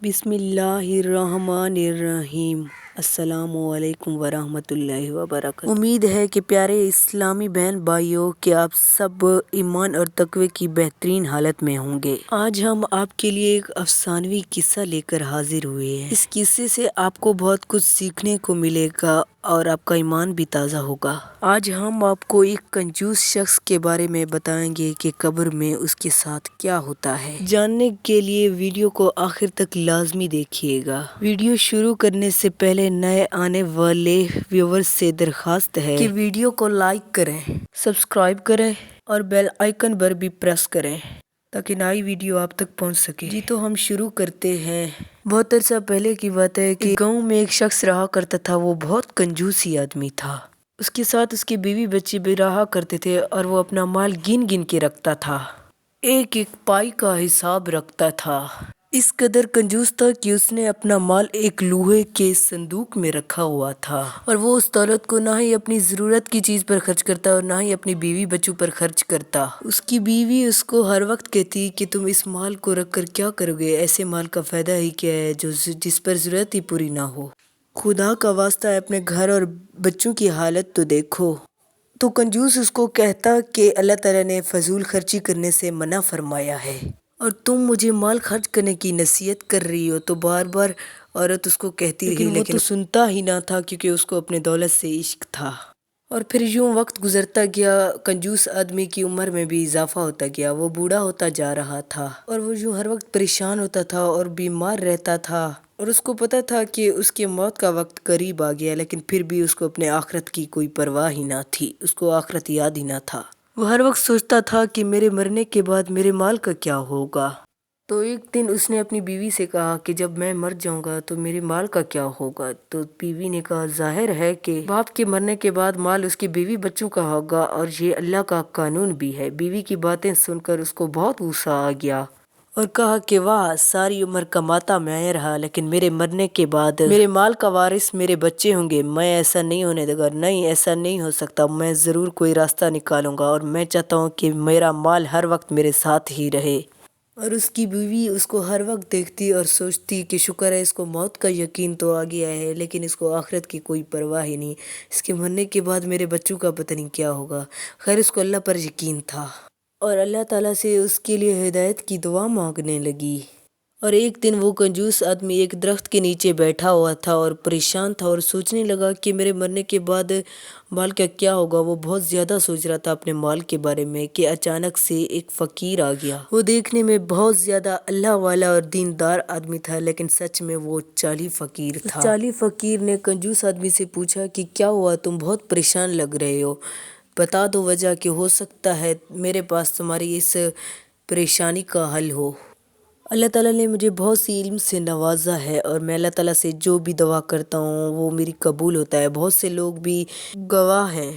بسم اللہ الرحمن الرحیم۔ السلام علیکم ورحمۃ اللہ وبرکاتہ۔ امید ہے کہ پیارے اسلامی بہن بھائیوں کہ آپ سب ایمان اور تقوی کی بہترین حالت میں ہوں گے۔ آج ہم آپ کے لیے ایک افسانوی قصہ لے کر حاضر ہوئے ہیں۔ اس قصے سے آپ کو بہت کچھ سیکھنے کو ملے گا اور آپ کا ایمان بھی تازہ ہوگا۔ آج ہم آپ کو ایک کنجوس شخص کے بارے میں بتائیں گے کہ قبر میں اس کے ساتھ کیا ہوتا ہے۔ جاننے کے لیے ویڈیو کو آخر تک لازمی دیکھیے گا۔ ویڈیو شروع کرنے سے پہلے نئے آنے والے ویورز سے درخواست ہے کہ ویڈیو کو لائک کریں، سبسکرائب کریں اور بیل آئیکن پر بھی پریس کریں تاکہ نئی ویڈیو آپ تک پہنچ سکے۔ جی تو ہم شروع کرتے ہیں۔ بہت عرصہ پہلے کی بات ہے کہ گاؤں میں ایک شخص رہا کرتا تھا۔ وہ بہت کنجوسی آدمی تھا۔ اس کے ساتھ اس کے بیوی بچے بھی رہا کرتے تھے اور وہ اپنا مال گن گن کے رکھتا تھا، ایک ایک پائی کا حساب رکھتا تھا۔ اس قدر کنجوس تھا کہ اس نے اپنا مال ایک لوہے کے صندوق میں رکھا ہوا تھا اور وہ اس دولت کو نہ ہی اپنی ضرورت کی چیز پر خرچ کرتا اور نہ ہی اپنی بیوی بچوں پر خرچ کرتا۔ اس کی بیوی اس کو ہر وقت کہتی کہ تم اس مال کو رکھ کر کیا کرو گے؟ ایسے مال کا فائدہ ہی کیا ہے جس پر ضرورت ہی پوری نہ ہو؟ خدا کا واسطہ ہے اپنے گھر اور بچوں کی حالت تو دیکھو۔ تو کنجوس اس کو کہتا کہ اللہ تعالیٰ نے فضول خرچی کرنے سے منع فرمایا ہے اور تم مجھے مال خرچ کرنے کی نصیحت کر رہی ہو۔ تو بار بار عورت اس کو کہتی رہی لیکن وہ تو سنتا ہی نہ تھا کیونکہ اس کو اپنے دولت سے عشق تھا۔ اور پھر یوں وقت گزرتا گیا، کنجوس آدمی کی عمر میں بھی اضافہ ہوتا گیا، وہ بوڑھا ہوتا جا رہا تھا اور وہ یوں ہر وقت پریشان ہوتا تھا اور بیمار رہتا تھا اور اس کو پتا تھا کہ اس کے موت کا وقت قریب آ گیا، لیکن پھر بھی اس کو اپنے آخرت کی کوئی پرواہ ہی نہ تھی، اس کو آخرت یاد ہی نہ تھا۔ وہ ہر وقت سوچتا تھا کہ میرے مرنے کے بعد میرے مال کا کیا ہوگا۔ تو ایک دن اس نے اپنی بیوی سے کہا کہ جب میں مر جاؤں گا تو میرے مال کا کیا ہوگا؟ تو بیوی نے کہا ظاہر ہے کہ باپ کے مرنے کے بعد مال اس کے بیوی بچوں کا ہوگا اور یہ اللہ کا قانون بھی ہے۔ بیوی کی باتیں سن کر اس کو بہت غصہ آ گیا اور کہا کہ واہ، ساری عمر کماتا میں رہا لیکن میرے مرنے کے بعد میرے مال کا وارث میرے بچے ہوں گے۔ میں ایسا نہیں ہونے دے گا، نہیں ایسا نہیں ہو سکتا، میں ضرور کوئی راستہ نکالوں گا اور میں چاہتا ہوں کہ میرا مال ہر وقت میرے ساتھ ہی رہے۔ اور اس کی بیوی اس کو ہر وقت دیکھتی اور سوچتی کہ شکر ہے اس کو موت کا یقین تو آ گیا ہے لیکن اس کو آخرت کی کوئی پرواہ ہی نہیں، اس کے مرنے کے بعد میرے بچوں کا پتہ نہیں کیا ہوگا۔ خیر اس کو اللہ پر یقین تھا اور اللہ تعالیٰ سے اس کے لیے ہدایت کی دعا مانگنے لگی۔ اور ایک دن وہ کنجوس آدمی ایک درخت کے نیچے بیٹھا ہوا تھا اور پریشان تھا اور سوچنے لگا کہ میرے مرنے کے بعد مال کا کیا ہوگا۔ وہ بہت زیادہ سوچ رہا تھا اپنے مال کے بارے میں کہ اچانک سے ایک فقیر آ گیا۔ وہ دیکھنے میں بہت زیادہ اللہ والا اور دیندار آدمی تھا لیکن سچ میں وہ چالی فقیر تھا۔ چالی فقیر نے کنجوس آدمی سے پوچھا کہ کیا ہوا، تم بہت پریشان لگ رہے ہو، بتا دو وجہ کہ ہو سکتا ہے میرے پاس تمہاری اس پریشانی کا حل ہو۔ اللہ تعالیٰ نے مجھے بہت سی علم سے نوازا ہے اور میں اللہ تعالیٰ سے جو بھی دعا کرتا ہوں وہ میری قبول ہوتا ہے، بہت سے لوگ بھی گواہ ہیں۔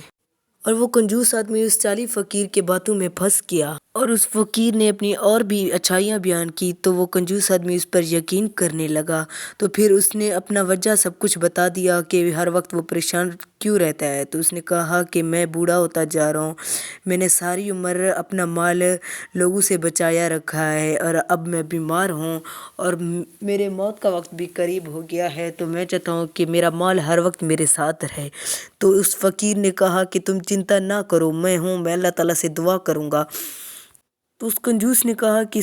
اور وہ کنجوس آدمی اس چالی فقیر کے باتوں میں پھنس گیا اور اس فقیر نے اپنی اور بھی اچھائیاں بیان کی تو وہ کنجوس آدمی اس پر یقین کرنے لگا۔ تو پھر اس نے اپنا وجہ سب کچھ بتا دیا کہ ہر وقت وہ پریشان کیوں رہتا ہے۔ تو اس نے کہا کہ میں بوڑھا ہوتا جا رہا ہوں، میں نے ساری عمر اپنا مال لوگوں سے بچایا رکھا ہے اور اب میں بیمار ہوں اور میرے موت کا وقت بھی قریب ہو گیا ہے، تو میں چاہتا ہوں کہ میرا مال ہر وقت میرے ساتھ رہے۔ تو اس فقیر نے کہا کہ تم چنتا نہ کرو، میں ہوں، میں اللہ تعالیٰ سے دعا کروں گا۔ تو اس کنجوس نے کہا کہ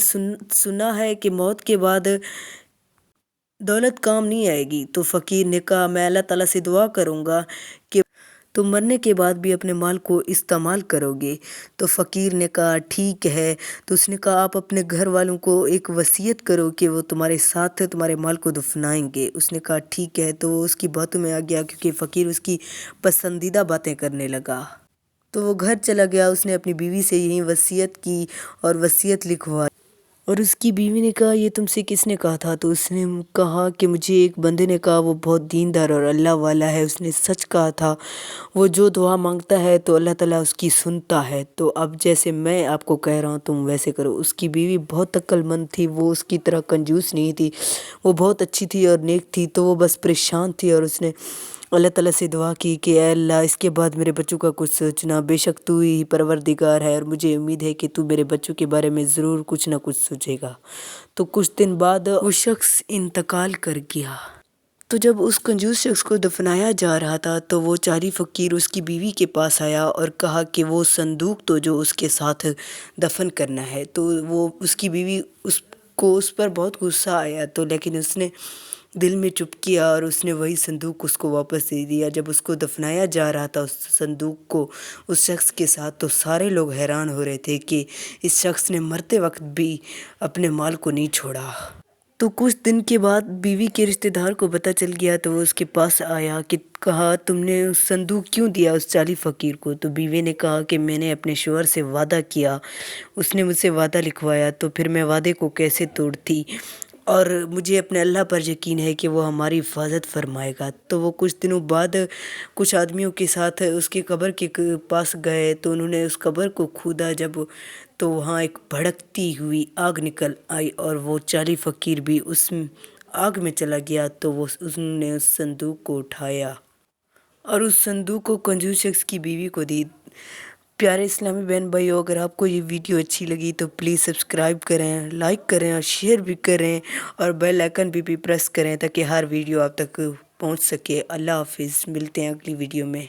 سنا ہے کہ موت کے بعد دولت کام نہیں آئے گی۔ تو فقیر نے کہا میں اللہ تعالیٰ سے دعا کروں گا کہ تم مرنے کے بعد بھی اپنے مال کو استعمال کرو گے۔ تو فقیر نے کہا ٹھیک ہے۔ تو اس نے کہا آپ اپنے گھر والوں کو ایک وصیت کرو کہ وہ تمہارے ساتھ تمہارے مال کو دفنائیں گے۔ اس نے کہا ٹھیک ہے۔ تو وہ اس کی باتوں میں آ گیا کیونکہ فقیر اس کی پسندیدہ باتیں کرنے لگا۔ تو وہ گھر چلا گیا، اس نے اپنی بیوی سے یہی وصیت کی اور وصیت لکھوائی۔ اور اس کی بیوی نے کہا یہ تم سے کس نے کہا تھا؟ تو اس نے کہا کہ مجھے ایک بندے نے کہا، وہ بہت دیندار اور اللہ والا ہے، اس نے سچ کہا تھا، وہ جو دعا مانگتا ہے تو اللہ تعالیٰ اس کی سنتا ہے، تو اب جیسے میں آپ کو کہہ رہا ہوں تم ویسے کرو۔ اس کی بیوی بہت عقل مند تھی، وہ اس کی طرح کنجوس نہیں تھی، وہ بہت اچھی تھی اور نیک تھی، تو وہ بس پریشان تھی اور اس نے اللہ تعالیٰ سے دعا کی کہ اے اللہ اس کے بعد میرے بچوں کا کچھ سوچنا، بے شک تو ہی پروردگار ہے اور مجھے امید ہے کہ تو میرے بچوں کے بارے میں ضرور کچھ نہ کچھ سوچے گا۔ تو کچھ دن بعد وہ شخص انتقال کر گیا۔ تو جب اس کنجوس شخص کو دفنایا جا رہا تھا تو وہ چالی فقیر اس کی بیوی کے پاس آیا اور کہا کہ وہ صندوق تو جو اس کے ساتھ دفن کرنا ہے۔ تو وہ اس کی بیوی اس پر بہت غصہ آیا، تو لیکن اس نے دل میں چپ کیا اور اس نے وہی صندوق اس کو واپس دے دیا۔ جب اس کو دفنایا جا رہا تھا اس صندوق کو اس شخص کے ساتھ، تو سارے لوگ حیران ہو رہے تھے کہ اس شخص نے مرتے وقت بھی اپنے مال کو نہیں چھوڑا۔ تو کچھ دن کے بعد بیوی کے رشتہ دار کو پتہ چل گیا، تو وہ اس کے پاس آیا کہ کہا تم نے اس صندوق کیوں دیا اس چالی فقیر کو؟ تو بیوی نے کہا کہ میں نے اپنے شوہر سے وعدہ کیا، اس نے مجھ سے وعدہ لکھوایا، تو پھر میں وعدے کو کیسے توڑتی، اور مجھے اپنے اللہ پر یقین ہے کہ وہ ہماری حفاظت فرمائے گا۔ تو وہ کچھ دنوں بعد کچھ آدمیوں کے ساتھ اس کی قبر کے پاس گئے، تو انہوں نے اس قبر کو کھودا جب، تو وہاں ایک بھڑکتی ہوئی آگ نکل آئی اور وہ چالی فقیر بھی اس آگ میں چلا گیا۔ تو اس نے اس صندوق کو اٹھایا اور اس صندوق کو کنجوس شخص کی بیوی کو دی۔ پیارے اسلامی بہن بھائیو، اگر آپ کو یہ ویڈیو اچھی لگی تو پلیز سبسکرائب کریں، لائک کریں اور شیئر بھی کریں اور بیل آئیکن بھی پریس کریں تاکہ ہر ویڈیو آپ تک پہنچ سکے۔ اللہ حافظ، ملتے ہیں اگلی ویڈیو میں۔